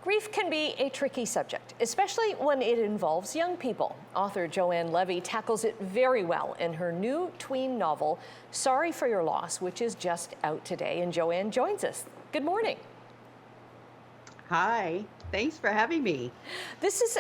Grief can be a tricky subject, especially when it involves young people. Author Joanne Levy tackles it very well in her new tween novel, Sorry for Your Loss, which is just out today. And Joanne joins us. Good morning. Hi, thanks for having me. This is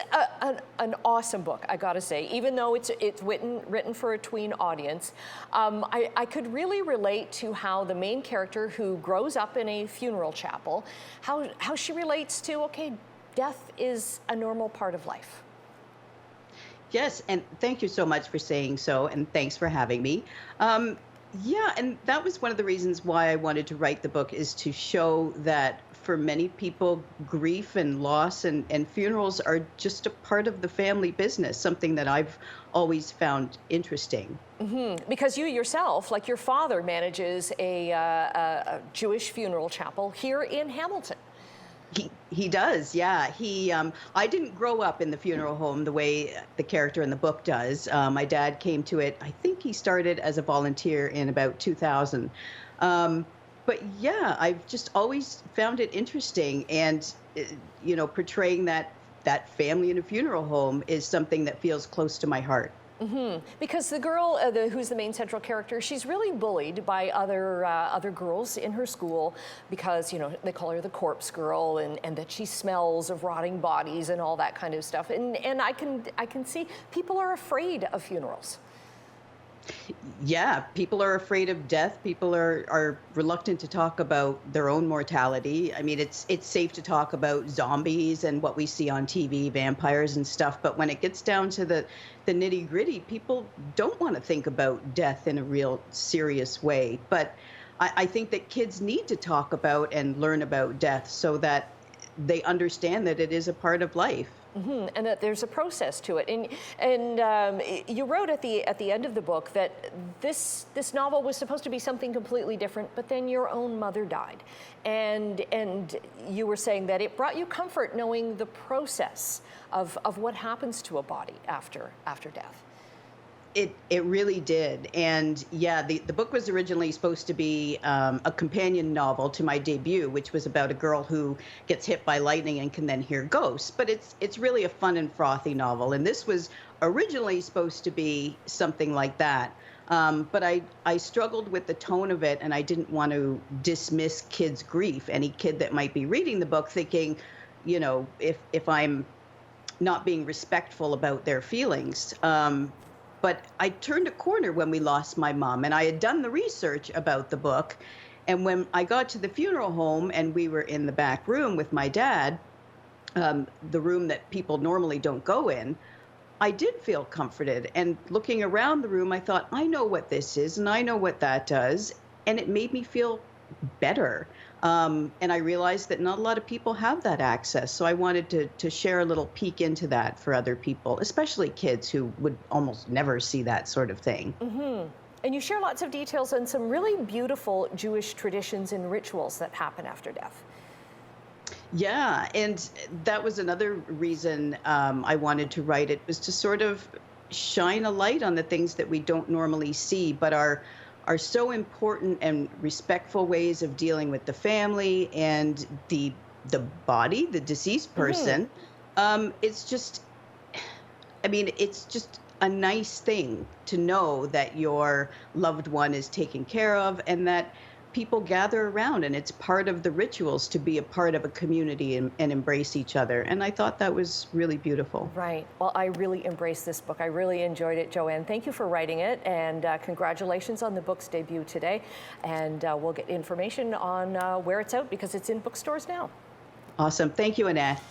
an awesome book, I gotta say. Even though it's written for a tween audience, I could really relate to how the main character, who grows up in a funeral chapel, how she relates to, okay, death is a normal part of life. Yes, and thank you so much for saying so, and thanks for having me. Yeah, and that was one of the reasons why I wanted to write the book, is to show that for many people, grief and loss and funerals are just a part of the family business, something that I've always found interesting. Because you yourself, like your father, manages a Jewish funeral chapel here in Hamilton. He does, yeah. I didn't grow up in the funeral home the way the character in the book does. My dad came to it. I think he started as a volunteer in about 2000. But yeah, I've just always found it interesting, and portraying that family in a funeral home is something that feels close to my heart. Because the girl, who's the main central character, she's really bullied by other girls in her school because, they call her the corpse girl, and that she smells of rotting bodies and all that kind of stuff. And I can see people are afraid of funerals. Yeah, people are afraid of death. People are reluctant to talk about their own mortality. I mean, it's safe to talk about zombies and what we see on TV, vampires and stuff. But when it gets down to the nitty gritty, people don't want to think about death in a real serious way. But I think that kids need to talk about and learn about death so that they understand that it is a part of life. And that there's a process to it. And you wrote at the end of the book that this novel was supposed to be something completely different, but then your own mother died. And you were saying that it brought you comfort knowing the process of what happens to a body after death. It really did. And yeah, the book was originally supposed to be a companion novel to my debut, which was about a girl who gets hit by lightning and can then hear ghosts. But it's really a fun and frothy novel. And this was originally supposed to be something like that. But I struggled with the tone of it, and I didn't want to dismiss kids' grief. Any kid that might be reading the book thinking, if I'm not being respectful about their feelings. But I turned a corner when we lost my mom, and I had done the research about the book. And when I got to the funeral home and we were in the back room with my dad, the room that people normally don't go in, I did feel comforted. And looking around the room, I thought, I know what this is and I know what that does. And it made me feel better. And I realized that not a lot of people have that access. So I wanted to share a little peek into that for other people, especially kids who would almost never see that sort of thing. And you share lots of details on some really beautiful Jewish traditions and rituals that happen after death. Yeah, and that was another reason I wanted to write it, was to sort of shine a light on the things that we don't normally see, but are so important and respectful ways of dealing with the family and the body, the deceased person. It's just a nice thing to know that your loved one is taken care of, and that people gather around, and it's part of the rituals to be a part of a community and embrace each other. And I thought that was really beautiful. Right. Well, I really embraced this book. I really enjoyed it, Joanne. Thank you for writing it, and congratulations on the book's debut today. And we'll get information on where it's out, because it's in bookstores now. Awesome. Thank you, Annette.